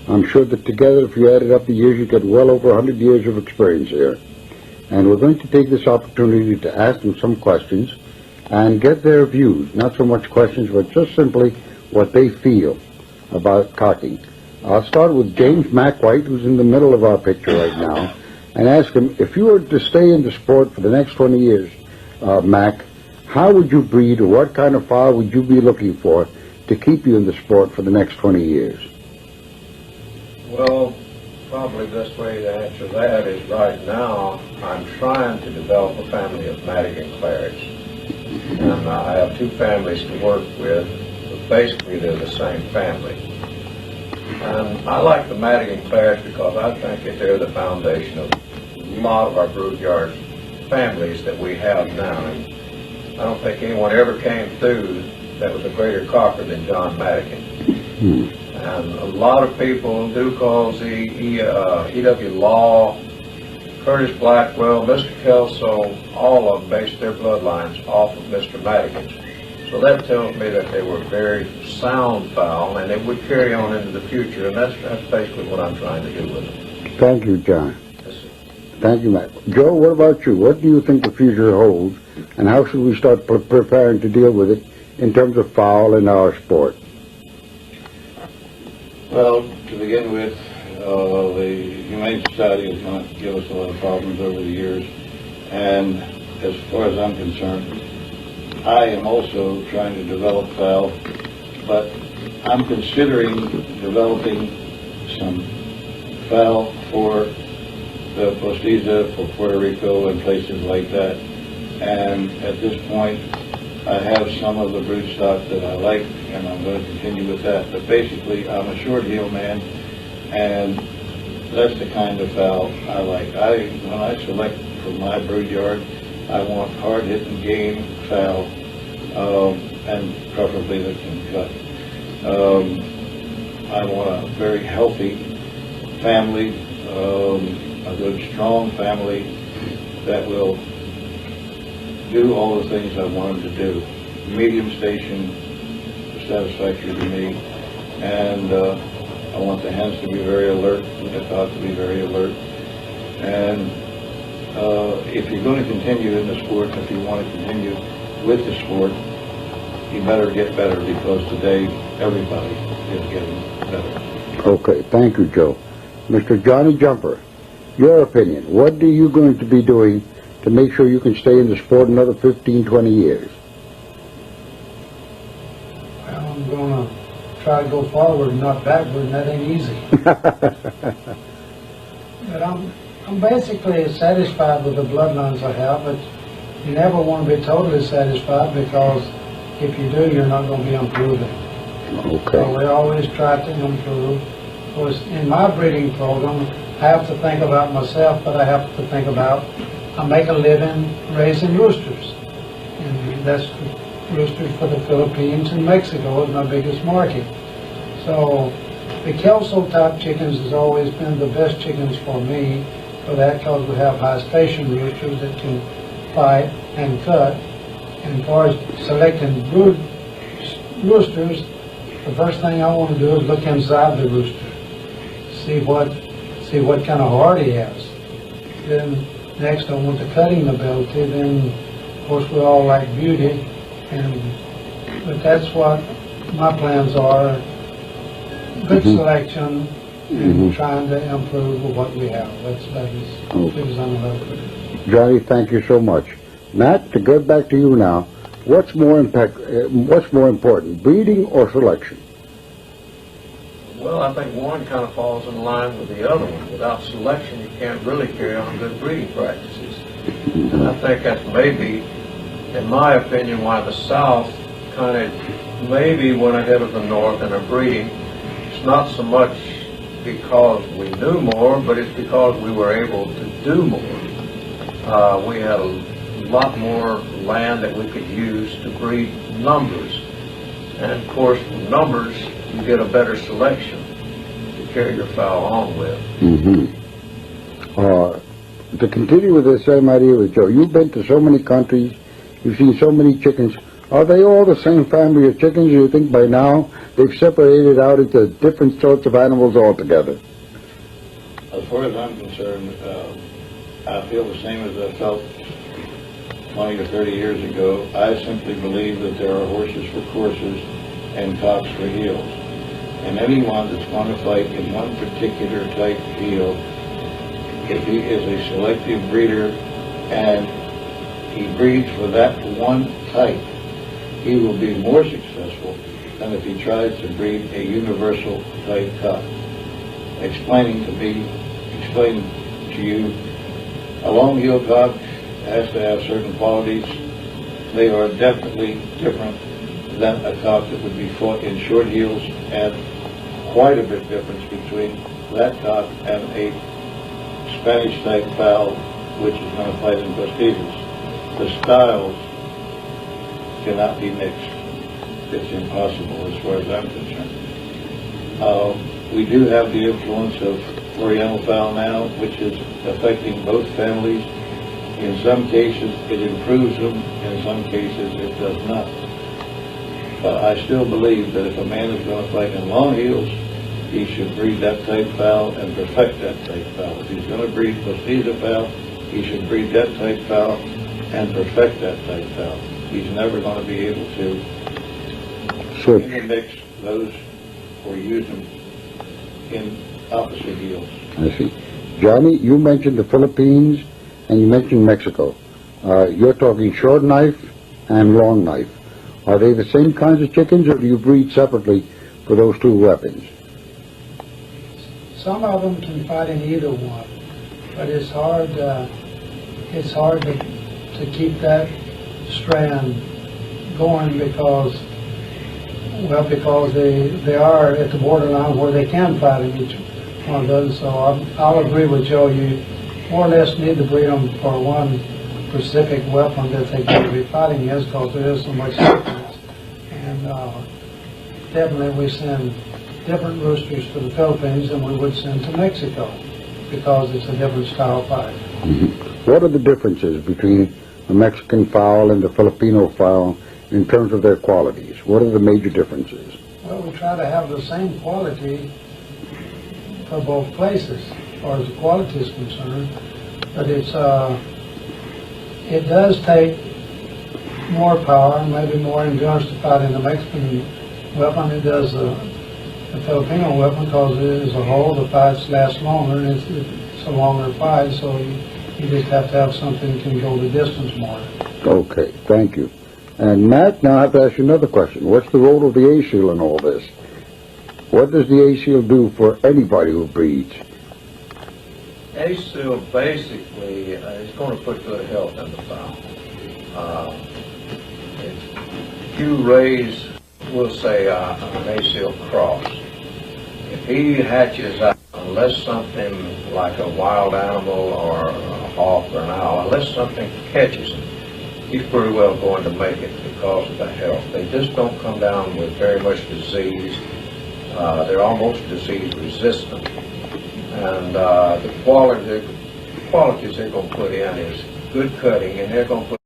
I'm sure that together, if you added up the years, you get well over 100 years of experience here. And we're going to take this opportunity to ask them some questions and get their views, not so much questions, but just simply what they feel about cocking. I'll start with James McWhite, who's in the middle of our picture right now, and ask him, if you were to stay in the sport for the next 20 years, Mac, how would you breed, or what kind of fowl would you be looking for to keep you in the sport for the next 20 years? Well, probably the best way to answer that is right now I'm trying to develop a family of Madigan Clarets. And I have two families to work with, but basically they're the same family. And I like the Madigan Clarets because I think that they're the foundation of a lot of our brood yard families that we have now. And I don't think anyone ever came through that was a greater cocker than John Madigan. And a lot of people do call E.W. Law, Curtis Blackwell, Mr. Kelso, all of them based their bloodlines off of Mr. Madigan's. So that tells me that they were very sound fowl, and it would carry on into the future, and that's basically what I'm trying to do with them. Thank you, John. Thank you, Matt. Joe, what about you? What do you think the future holds, and how should we start preparing to deal with it in terms of fowl in our sport? Well, to begin with, the Humane Society has not given us a lot of problems over the years, and as far as I'm concerned, I am also trying to develop fowl, but I'm considering developing some fowl for the Postiza, for Puerto Rico, and places like that. And at this point, I have some of the brood stock that I like, and I'm going to continue with that. But basically, I'm a short heel man, and that's the kind of fowl I like. When I select for my brood yard, I want hard-hitting game fowl, and preferably that can cut. I want a very healthy family, a good, strong family that will do all the things I want them to do. Medium station is satisfactory to me, and I want the hens to be very alert, and the cock to be very alert. And if you're going to continue in the sport, if you want to continue with the sport, you better get better, because today everybody is getting better. Okay, thank you, Joe. Mr. Johnny Jumper, your opinion. What are you going to be doing to make sure you can stay in the sport another 15, 20 years? Well, I'm going to try to go forward and not backward, and that ain't easy. But I'm basically satisfied with the bloodlines I have, but you never want to be totally satisfied, because if you do, you're not going to be improving. Okay. So we always try to improve. Of course, in my breeding program, I have to think about myself, but I have to think about, I make a living raising roosters. And that's roosters for the Philippines and Mexico is my biggest market. So the Kelso type chickens has always been the best chickens for me, for that, because we have high station roosters that can fight and cut. And as far as selecting brood roosters, the first thing I want to do is look inside the rooster, see what kind of heart he has. Then next I want the cutting ability. Then of course we all like beauty, but that's what my plans are. Good selection and trying to improve what we have. That's about as good as I'm going to put it. Johnny, thank you so much. Matt, to go back to you now, what's more important, breeding or selection? Well, I think one kind of falls in line with the other one. Without selection, you can't really carry on good breeding practices. And I think that's maybe, in my opinion, why the South kind of maybe went ahead of the North in our breeding. It's not so much because we knew more, but it's because we were able to do more. We had a lot more land that we could use to breed numbers. And of course, with numbers, you get a better selection to carry your fowl on with. To continue with the same idea with Joe, you've been to so many countries, you've seen so many chickens. Are they all the same family of chickens? You think by now they've separated out into different sorts of animals altogether? As far as I'm concerned, I feel the same as I felt 20 or 30 years ago. I simply believe that there are horses for courses and cocks for heels. And anyone that's going to fight in one particular type field, if he is a selective breeder and he breeds for that one type, he will be more successful than if he tries to breed a universal type cock. Explaining to you, a long-heeled cock has to have certain qualities. They are definitely different than a cock that would be fought in short heels, and quite a bit difference between that cock and a Spanish type fowl, which is going to fight in postizas. The styles cannot be mixed. It's impossible as far as I'm concerned. We do have the influence of Oriental fowl now, which is affecting both families. In some cases, it improves them. In some cases, it does not. But I still believe that if a man is going to fight in long heels, he should breed that type fowl and perfect that type fowl. If he's going to breed postiza fowl, he should breed that type fowl and perfect that type fowl. He's never going to be able to intermix those or use them in opposite heels. I see. Johnny, you mentioned the Philippines and you mentioned Mexico. You're talking short knife and long knife. Are they the same kinds of chickens, or do you breed separately for those two weapons? Some of them can fight in either one, but it's hard to keep that strand going because they are at the borderline where they can fight in each one of those. So I'll agree with Joe. You more or less need to breed them for one specific weapon that they're going to be fighting against, because there is so much difference. And definitely we send different roosters to the Philippines than we would send to Mexico, because it's a different style fight. Mm-hmm. What are the differences between the Mexican fowl and the Filipino fowl in terms of their qualities? What are the major differences? Well, we try to have the same quality for both places as far as the quality is concerned, but it does take more power and maybe more endurance to fight in the Mexican weapon it does the Filipino weapon, because as a whole the fights last longer and it's a longer fight, so you just have to have something that can go the distance more. Okay, thank you. And Matt, now I have to ask you another question. What's the role of the A-seal in all this? What does the A-seal do for anybody who breeds? A-seal basically is going to put good health in the fowl. If you raise, we'll say, an A-seal cross, if he hatches out, unless something like a wild animal or a hawk or an owl, unless something catches him, he's pretty well going to make it because of the health. They just don't come down with very much disease. They're almost disease resistant. And the qualities they're going to put in is good cutting, and they're going to put